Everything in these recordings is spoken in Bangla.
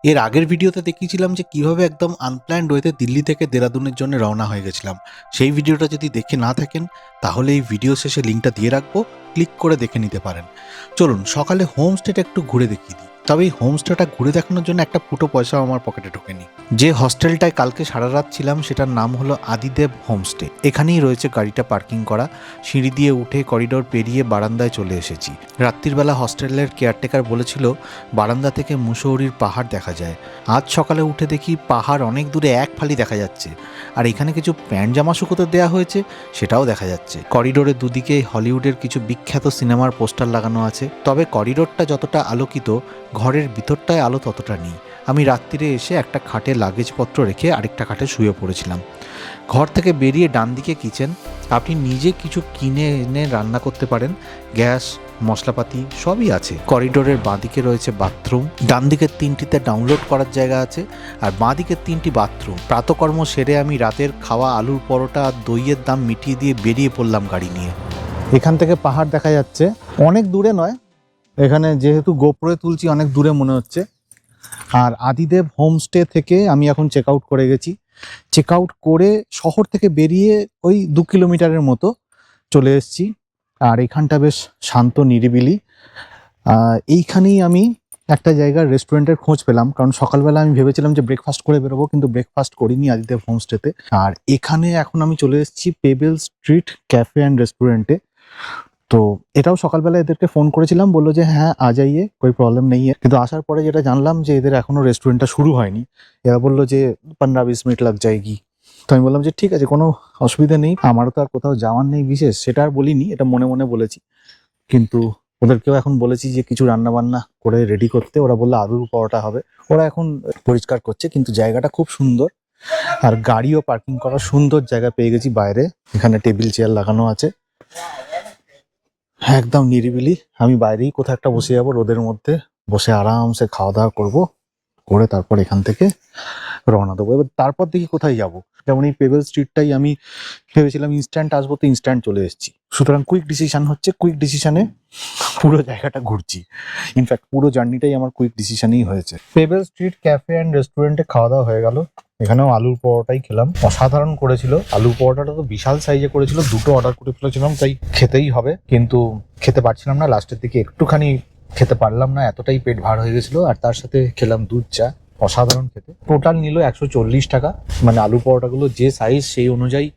এর আগের ভিডিওতে দেখিয়েছিলাম যে কিভাবে একদম আনপ্ল্যান্ড ওয়েতে দিল্লি থেকে দেরাদুনের জন্য রওনা হয়ে গেছিলাম। সেই ভিডিওটা যদি দেখে না থাকেন তাহলে এই ভিডিও শেষে লিঙ্কটা দিয়ে রাখবো, ক্লিক করে দেখে নিতে পারেন। চলুন সকালে হোমস্টেটা একটু ঘুরে দেখিয়ে দিই। তবে এই হোমস্টেটা ঘুরে দেখানোর জন্য একটা ফুটো পয়সাও আমার পকেটে ঢোকেনি। যে হস্টেলটায় কালকে সারা রাত ছিলাম সেটার নাম হলো আদিদেব হোমস্টে। এখানেই রয়েছে গাড়িটা পার্কিং করা। সিঁড়ি দিয়ে উঠে করিডোর পেরিয়ে বারান্দায় চলে এসেছি। রাত্রিবেলা হস্টেলের কেয়ারটেকার বলেছিল বারান্দা থেকে মুসৌরির পাহাড় দেখা যায়। আজ সকালে উঠে দেখি পাহাড় অনেক দূরে এক ফালি দেখা যাচ্ছে, আর এখানে কিছু প্যান্ট জামা শুকোতে দেওয়া হয়েছে সেটাও দেখা যাচ্ছে। করিডোরের দুদিকে হলিউডের কিছু বিখ্যাত সিনেমার পোস্টার লাগানো আছে, তবে করিডোরটা যতটা আলোকিত ঘরের ভিতরটায় আলো ততটা নেই। আমি রাত্রিরে এসে একটা খাটে লাগেজপত্র রেখে আরেকটা খাটে শুয়ে পড়েছিলাম। ঘর থেকে বেরিয়ে ডান দিকে কিচেন, আপনি নিজে কিছু কিনে এনে রান্না করতে পারেন। গ্যাস, মশলাপাতি সবই আছে। করিডোরের বাঁদিকে রয়েছে বাথরুম, ডান দিকের তিনটিতে ডাউনলোড করার জায়গা আছে, আর বাঁদিকের তিনটি বাথরুম। প্রাতকর্ম সেরে আমি রাতের খাওয়া আলুর পরোটা আর দইয়ের দাম মিটিয়ে দিয়ে বেরিয়ে পড়লাম গাড়ি নিয়ে। এখান থেকে পাহাড় দেখা যাচ্ছে, অনেক দূরে নয়, এখানে যেহেতু গোপ্রোয় তুলছি অনেক দূরে মনে হচ্ছে। আর আদিদেব হোমস্টে থেকে আমি এখন চেক আউট করে গেছি। চেক আউট করে শহর থেকে বেরিয়ে ওই 2 কিলোমিটারের মতো চলে এসেছি। আর এখানটা বেশ শান্ত নিরিবিলি। এইখানেই আমি একটা জায়গার রেস্টুরেন্টের খোঁজ পেলাম, কারণ সকালবেলা আমি ভেবেছিলাম যে ব্রেকফাস্ট করে বেরোবো, কিন্তু ব্রেকফাস্ট করিনি আদিদেব হোমস্টেতে। আর এখানে এখন আমি চলে এসেছি পেবেল স্ট্রিট ক্যাফে অ্যান্ড রেস্টুরেন্টে। তো এটাও সকালবেলা এদেরকে ফোন করেছিলাম, বললো যে হ্যাঁ আ যাইয়ে, কোই প্রবলেম নেই। কিন্তু আসার পরে যেটা জানলাম যে এদের এখনো রেস্টুরেন্টটা শুরু হয়নি। এরা বললো যে 15-20 মিনিট লাগ যায়গি। তো আমি বললাম যে ঠিক আছে, কোনো অসুবিধা নেই, আমারও তো আর কোথাও যাওয়ার নেই বিশেষ, সেটা আর বলিনি, এটা মনে মনে বলেছি। কিন্তু ওদেরকেও এখন বলেছি যে কিছু রান্না বান্না করে রেডি করতে। ওরা বললো আলুর পরোটা হবে। ওরা এখন পরিষ্কার করছে, কিন্তু জায়গাটা খুব সুন্দর, আর গাড়িও পার্কিং করার সুন্দর জায়গা পেয়ে গেছি বাইরে। এখানে টেবিল চেয়ার লাগানো আছে, একদম নিরিবিলি। আমি বাইরেই কোথাও একটা বসে যাবো, রোদের মধ্যে বসে আরামসে খাওয়া দাওয়া করবো, করে তারপর এখান থেকে রওনা দেবো। এবার তারপর দেখি কোথায় যাব। যেমন এই পেবেল স্ট্রিটটাই আমি ভেবেছিলাম ইনস্ট্যান্ট আসবো, তো ইনস্ট্যান্ট চলে এসেছি। সুতরাং কুইক ডিসিশন হচ্ছে, কুইক ডিসিশনে পুরো জায়গাটা ঘুরছি। ইনফ্যাক্ট পুরো জার্নিটাই আমার কুইক ডিসিশনেই হয়েছে। পেবেল স্ট্রিট ক্যাফে অ্যান্ড রেস্টুরেন্টে খাওয়া দাওয়া হয়ে গেল। এখানেও আলুর পরোটাই খেলাম, অসাধারণ করেছিল। আলুর পরোটাটা তো বিশাল সাইজে করেছিল, দুটো অর্ডার করে ফেলেছিলাম, তাই খেতেই হবে, কিন্তু খেতে পারছিলাম না। লাস্টের দিকে একটুখানি খেতে পারলাম না, এতটাই পেট ভার হয়ে গেছিল। আর তার সাথে খেলাম দুধ চা, অসাধারণ খেতে। টোটাল নিল 140 টাকা। মানে আলু পরোটাগুলো যে সাইজ সেই অনুযায়ী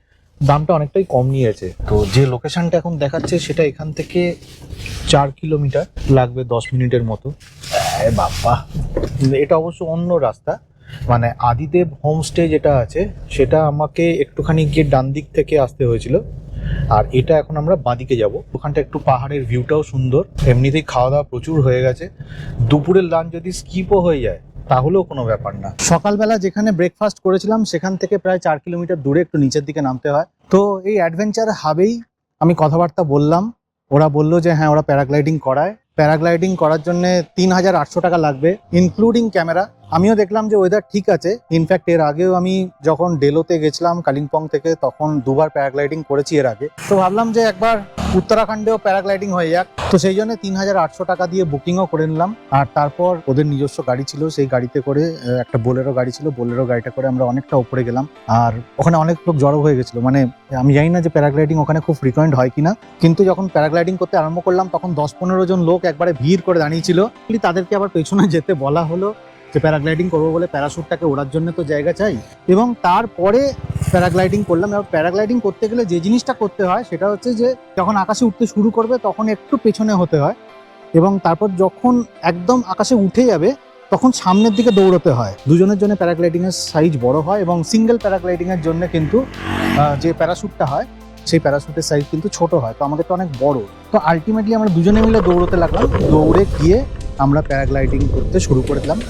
দামটা অনেকটাই কম নিয়েছে। তো যে লোকেশনটা এখন দেখাচ্ছে সেটা এখান থেকে 4 কিলোমিটার, লাগবে 10 মিনিটের মতো। বাবা, এটা অবশ্য অন্য রাস্তা। মানে আদিদেব হোমস্টে যেটা আছে সেটা আমাকে একটুখানি গিয়ে ডান দিক থেকে আসতে হয়েছিল, আর এটা এখন আমরা বাঁদিকে যাব। ওখানটা একটু পাহাড়ের ভিউটাও সুন্দর। এমনিতেই খাওয়া দাওয়া প্রচুর হয়ে গেছে, দুপুরের লাঞ্চ যদি স্কিপও হয়ে যায় তাহলেও কোনো ব্যাপার না। সকালবেলা যেখানে ব্রেকফাস্ট করেছিলাম সেখান থেকে প্রায় 4 কিলোমিটার দূরে একটু নিচের দিকে নামতে হয়। তো এই অ্যাডভেঞ্চার হাবেই আমি কথাবার্তা বললাম। ওরা বললো যে হ্যাঁ ওরা প্যারাগ্লাইডিং করায়। প্যারাগ্লাইডিং করার জন্য 3,800 টাকা লাগবে, ইনক্লুডিং ক্যামেরা। আমিও দেখলাম যে ওয়েদার ঠিক আছে। ইনফ্যাক্ট এর আগেও আমি যখন ডেলোতে গেছিলাম কালিম্পং থেকে, তখন দুবার প্যারাগ্লাইডিং করেছি এর আগে। তো ভাবলাম যে একবার উত্তরাখণ্ডেও প্যারাগ্লাইডিং হয়ে যাক। তো সেই জন্য 3,800 টাকা দিয়ে বুকিংও করে নিলাম। আর তারপর ওদের নিজস্ব গাড়ি ছিল, সেই গাড়িতে করে, একটা বোলেরো গাড়ি ছিল, বোলেরো গাড়িটা করে আমরা অনেকটা উপরে গেলাম। আর ওখানে অনেক লোক জড়ো হয়ে গেছিল। মানে আমি জানি না যে প্যারাগ্লাইডিং ওখানে খুব ফ্রিকোয়েন্ট হয় কিনা, কিন্তু যখন প্যারাগ্লাইডিং করতে আরম্ভ করলাম তখন 10-15 জন লোক একবারে ভিড় করে দাঁড়িয়েছিল। তাদেরকে আবার পেছনে যেতে বলা হলো যে প্যারাগ্লাইডিং করবো বলে প্যারাশুটটাকে ওড়ার জন্য তো জায়গা চাই। এবং তারপরে প্যারাগ্লাইডিং করলাম। এবার প্যারাগ্লাইডিং করতে গেলে যে জিনিসটা করতে হয় সেটা হচ্ছে যে যখন আকাশে উঠতে শুরু করবে তখন একটু পেছনে হতে হয়, এবং তারপর যখন একদম আকাশে উঠে যাবে তখন সামনের দিকে দৌড়তে হয়। দুজনের জন্য প্যারাগ্লাইডিং এর সাইজ বড় হয়, এবং সিঙ্গেল প্যারাগ্লাইডিং এর জন্য কিন্তু যে প্যারাশুটটা হয় সেই প্যারাশুটের সাইজ কিন্তু ছোট হয়। তো আমাদেরটা অনেক বড়। তো আলটিমেটলি আমরা দুজনে মিলে দৌড়তে লাগলাম। দৌড়ে গিয়ে আমরা প্যারাগ্লাইডিং করতে শুরু করে দিলাম।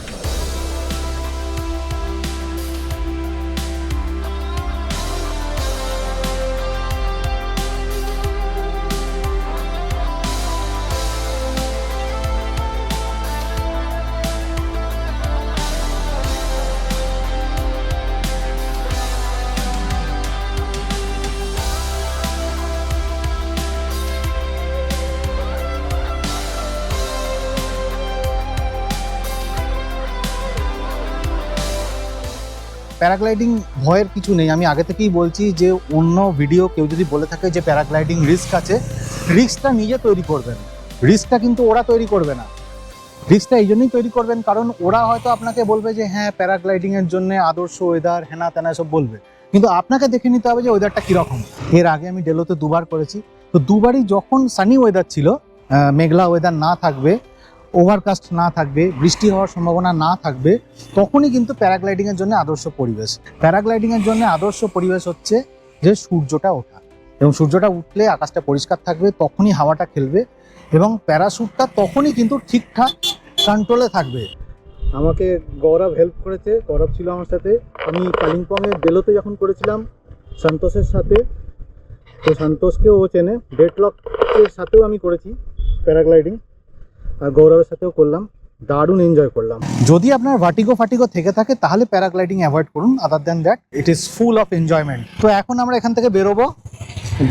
প্যারাগ্লাইডিং ভয়ের কিছু নেই। আমি আগে থেকেই বলছি যে অন্য ভিডিও কেউ যদি বলে থাকে যে প্যারাগ্লাইডিং রিস্ক আছে, রিস্কটা নিজে তৈরি করবেন, রিস্কটা কিন্তু ওরা তৈরি করবে না। রিস্কটা এই জন্যই তৈরি করবেন কারণ ওরা হয়তো আপনাকে বলবে যে হ্যাঁ প্যারাগ্লাইডিংয়ের জন্য আদর্শ ওয়েদার, হেনা তেনা সব বলবে, কিন্তু আপনাকে দেখে নিতে হবে যে ওয়েদারটা কীরকম। এর আগে আমি ডেলোতে দুবার করেছি, তো দুবারই যখন সানি ওয়েদার ছিল, মেঘলা ওয়েদার না থাকবে, ওভারকাস্ট না থাকবে, বৃষ্টি হওয়ার সম্ভাবনা না থাকবে, তখনই কিন্তু প্যারাগ্লাইডিংয়ের জন্য আদর্শ পরিবেশ। প্যারাগ্লাইডিংয়ের জন্য আদর্শ পরিবেশ হচ্ছে যে সূর্যটা ওঠা, এবং সূর্যটা উঠলে আকাশটা পরিষ্কার থাকবে, তখনই হাওয়াটা খেলবে এবং প্যারাশুটটা তখনই কিন্তু ঠিকঠাক কন্ট্রোলে থাকবে। আমাকে গৌরব হেল্প করেছে, গৌরব ছিল আমার সাথে। আমি কালিম্পংয়ে ডেলোতে যখন করেছিলাম সন্তোষের সাথে, তো সন্তোষকেও ও চেনে, ডেডলকের সাথেও আমি করেছি প্যারাগ্লাইডিং, আর গৌরবের সাথেও করলাম, দারুণ এনজয় করলাম। যদি আপনার ভার্টিগো থেকে থাকে তাহলে প্যারাগ্লাইডিং অ্যাভয়েড করুন, other than that it is full of enjoyment. তো এখন আমরা এখান থেকে বেরোবো,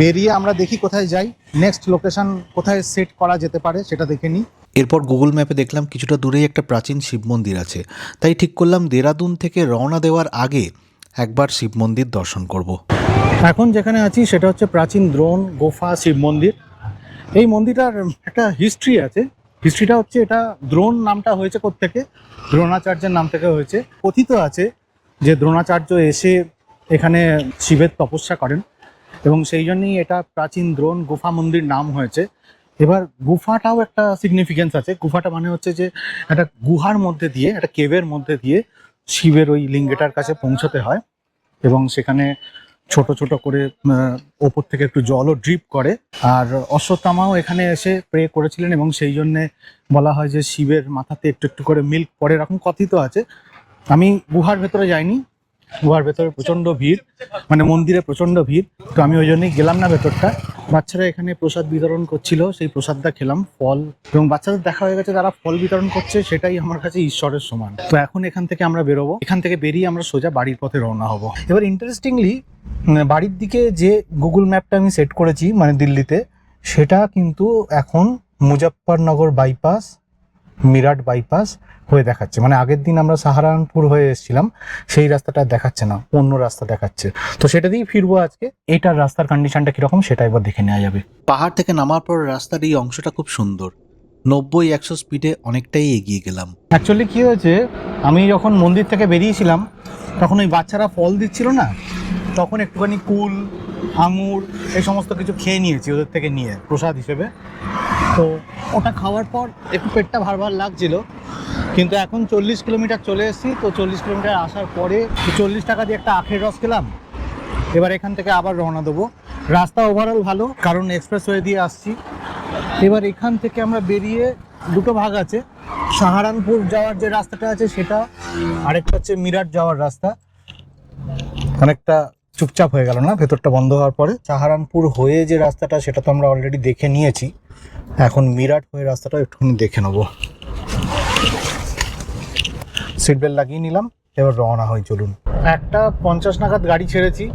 বেরিয়ে আমরা দেখি কোথায় যাই, নেক্সট লোকেশন কোথায় সেট করা যেতে পারে সেটা দেখে নিই। এরপর গুগল ম্যাপে দেখলাম কিছুটা দূরেই একটা প্রাচীন শিব মন্দির আছে, তাই ঠিক করলাম দেরাদুন থেকে রওনা দেওয়ার আগে একবার শিব মন্দির দর্শন করব। এখন যেখানে আছি সেটা হচ্ছে প্রাচীন দ্রোণ গুফা শিব মন্দির। এই মন্দিরটার একটা হিস্ট্রি আছে। হিস্ট্রিটা হচ্ছে এটা দ্রোণ নামটা হয়েছে কোত্থেকে, দ্রোণাচার্যের নাম থেকে হয়েছে। কথিত আছে যে দ্রোণাচার্য এসে এখানে শিবের তপস্যা করেন এবং সেই জন্যই এটা প্রাচীন দ্রোণ গুফা মন্দির নাম হয়েছে। এবার গুফাটাও একটা সিগনিফিকেন্স আছে। গুফাটা মানে হচ্ছে যে একটা গুহার মধ্যে দিয়ে, একটা কেভের মধ্যে দিয়ে শিবের ওই লিঙ্গেটার কাছে পৌঁছতে হয় এবং সেখানে ছোট ছোট করে ওপর থেকে একটু জলও ড্রিপ করে। আর অশ্বত্থামাও এখানে এসে প্রে করেছিলেন এবং সেই জন্যে বলা হয় যে শিবের মাথাতে একটু একটু করে মিল্ক পড়ে, এরকম কথিত আছে। আমি গুহার ভেতরে যাইনি, গুহার ভেতরে প্রচণ্ড ভিড়, মানে মন্দিরে প্রচণ্ড ভিড়, তো আমি ওই জন্যই গেলাম না ভেতরটা। বাচ্চারা এখানে প্রসাদ বিতরণ করছিল, সেই প্রসাদটা খেলাম, ফল, এবং বাচ্চাদের দেখা হয়ে গেছে তারা ফল বিতরণ করছে, সেটাই আমার কাছে ঈশ্বরের সমান। তো এখন এখান থেকে আমরা বেরোবো, এখান থেকে বেরিয়ে আমরা সোজা বাড়ির পথে রওনা হব। এবার ইন্টারেস্টিংলি বাড়ির দিকে যে গুগল ম্যাপটা আমি সেট করেছি মানে দিল্লিতে, সেটা কিন্তু এখন মুজফ্ফরনগর বাইপাস, মিরাট বাইপাস হয়ে দেখাচ্ছে। মানে আগের দিন আমরা সাহারানপুর হয়ে এসেছিলাম, সেই রাস্তাটা দেখাচ্ছে না, অন্য রাস্তা দেখাচ্ছে। তো সেটা দিয়েই ফিরবো আজকে। এটার রাস্তার কন্ডিশনটা কিরকম সেটা একবার দেখে নেওয়া যাবে। পাহাড় থেকে নামার পর রাস্তার এই অংশটা খুব সুন্দর, 90-100 স্পিডে অনেকটাই এগিয়ে গেলাম। অ্যাকচুয়ালি কী হয়েছে, আমি যখন মন্দির থেকে বেরিয়েছিলাম তখন ওই বাচ্চারা ফল দিচ্ছিল না, তখন একটুখানি কুল, আঙুর এই সমস্ত কিছু খেয়ে নিয়েছি ওদের থেকে নিয়ে প্রসাদ হিসেবে। তো ওটা খাওয়ার পর একটু পেটটা ভার ভার লাগছিল, কিন্তু এখন 40 কিলোমিটার চলে এসেছি। তো 40 কিলোমিটার আসার পরে 40 টাকা দিয়ে একটা আখের রস খেলাম। এবার এখান থেকে আবার রওনা দেবো। রাস্তা ওভারঅল ভালো, কারণ এক্সপ্রেসওয়ে দিয়ে আসছি। এবার এখান থেকে আমরা বেরিয়ে দুটো ভাগ আছে, সাহারানপুর যাওয়ার যে রাস্তাটা আছে সেটা, আরেকটা হচ্ছে মিরাট যাওয়ার রাস্তা। অনেকটা চুপচাপ হয়ে গেল না ভেতরটা বন্ধ হওয়ার পরে? সাহারানপুর হয়ে যে রাস্তাটা সেটা তো আমরা অলরেডি দেখে নিয়েছি, এখন মিরাট হয়ে রাস্তাটা একটুখানি দেখে নেবো। সিট বেল্ট লাগিয়ে নিলাম, এবার রওনা হই, চলুন। 1:50 নাগাদ গাড়ি ছেড়েছি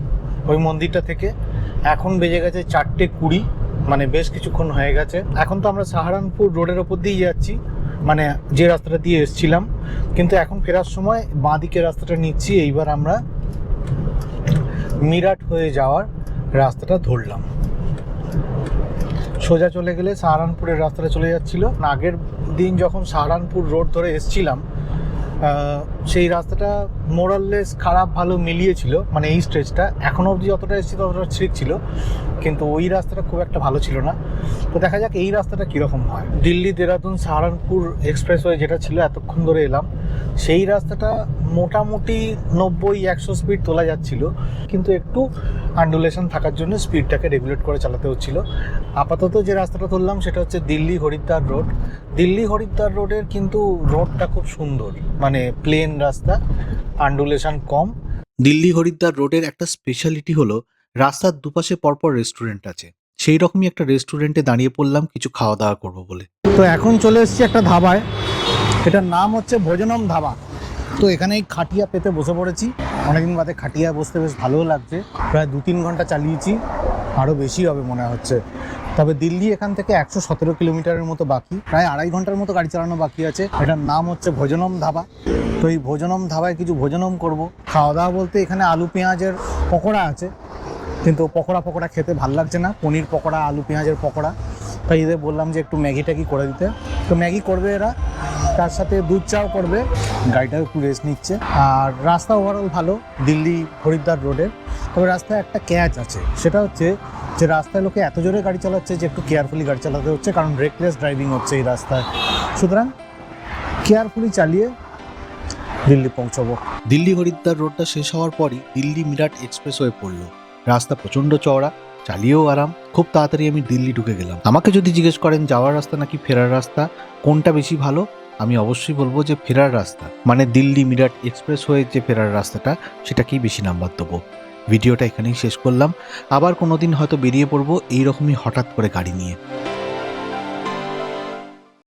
ওই মন্দিরটা থেকে, এখন বেজে গেছে 4:20, মানে বেশ কিছুক্ষণ হয়ে গেছে। এখন তো আমরা সাহারানপুর রোডের ওপর দিয়েই যাচ্ছি, মানে যে রাস্তাটা দিয়ে এসেছিলাম, কিন্তু এখন ফেরার সময় বাঁ দিকের রাস্তাটা নিচ্ছি। এইবার আমরা মিরাট হয়ে যাওয়ার রাস্তাটা ধরলাম, সোজা চলে গেলে সাহারানপুরের রাস্তাটা চলে যাচ্ছিল। আগের দিন যখন সাহারানপুর রোড ধরে এসেছিলাম সেই রাস্তাটা মোরাললেস খারাপ ভালো মিলিয়েছিল, মানে এই স্ট্রেচটা এখনও অবধি যতটা এসেছি ততটা ঠিক ছিল, কিন্তু ওই রাস্তাটা খুব একটা ভালো ছিল না। তো দেখা যাক এই রাস্তাটা কীরকম হয়। দিল্লি দেরাদুন সাহারানপুর এক্সপ্রেসওয়ে যেটা ছিল এতক্ষণ ধরে এলাম, সেই রাস্তাটা মোটামুটি 90-100 স্পিড তোলা যাচ্ছিল, কিন্তু একটু আন্ডুলেশন থাকার জন্য স্পিডটাকে রেগুলেট করে চালাতে হচ্ছিল। আপাতত যে রাস্তাটা ধরলাম সেটা হচ্ছে দিল্লি হরিদ্বার রোড। দিল্লি হরিদ্বার রোডের কিন্তু রোডটা খুব সুন্দর, মানে প্লেন রাস্তা, আন্ডুলেশন কম। দিল্লি হরিদ্বার রোডের একটা স্পেশালিটি হলো রাস্তার দুপাশে পরপর রেস্টুরেন্ট আছে। সেই রকমই একটা রেস্টুরেন্টে দাঁড়িয়ে পড়লাম কিছু খাওয়া দাওয়া করবো বলে। তো এখন চলে এসেছি একটা ধাবায়, এটার নাম হচ্ছে ভোজনম ধাবা। তো এখানে এই খাটিয়া পেতে বসে পড়েছি, অনেকদিন বাদে খাটিয়া বসতে বেশ ভালোও লাগছে। প্রায় 2-3 ঘন্টা চালিয়েছি, আরও বেশি হবে মনে হচ্ছে। তবে দিল্লি এখান থেকে 117 কিলোমিটারের মতো বাকি, প্রায় 2.5 ঘন্টার মতো গাড়ি চালানো বাকি আছে। এটার নাম হচ্ছে ভোজনম ধাবা। তো এই ভোজনম ধাবায় কিছু ভোজনম করব। খাওয়া দাওয়া বলতে এখানে আলু পেঁয়াজের পকোড়া আছে, কিন্তু পকোড়া খেতে ভাল লাগছে না, পনির পকোড়া আলু পেঁয়াজের পকোড়া। তাই এদের বললাম যে একটু ম্যাগি ট্যাগি করে দিতে। তো ম্যাগি করবে এরা, তার সাথে দুধ চাও করবে। গাড়িটাও একটু রেস্ট নিচ্ছে। আর রাস্তা ওভারঅল ভালো দিল্লি হরিদ্বার রোডের। তবে রাস্তায় একটা ক্যাচ আছে, সেটা হচ্ছে যে রাস্তায় লোকে এত জোরে গাড়ি চালাচ্ছে যে একটু কেয়ারফুলি গাড়ি চালাতে হচ্ছে, কারণ রেকলেস ড্রাইভিং হচ্ছে এই রাস্তায়। সুতরাং কেয়ারফুলি চালিয়ে দিল্লি পৌঁছবো। দিল্লি হরিদ্বার রোডটা শেষ হওয়ার পরই দিল্লি মিরাট এক্সপ্রেসওয়ে পড়লো। রাস্তা প্রচণ্ড চওড়া, চালিয়েও আরাম। খুব তাড়াতাড়ি আমি দিল্লি ঢুকে গেলাম। আমাকে যদি জিজ্ঞেস করেন যাওয়ার রাস্তা নাকি ফেরার রাস্তা কোনটা বেশি ভালো, আমি অবশ্যই বলবো যে ফেরার রাস্তা, মানে দিল্লি মিরাট এক্সপ্রেসওয়ে যে ফেরার রাস্তাটা, সেটাকেই বেশি নাম্বার দেবো। ভিডিওটা এখানেই শেষ করলাম। আবার কোনোদিন হয়তো বেরিয়ে পড়বো এইরকমই হঠাৎ করে গাড়ি নিয়ে।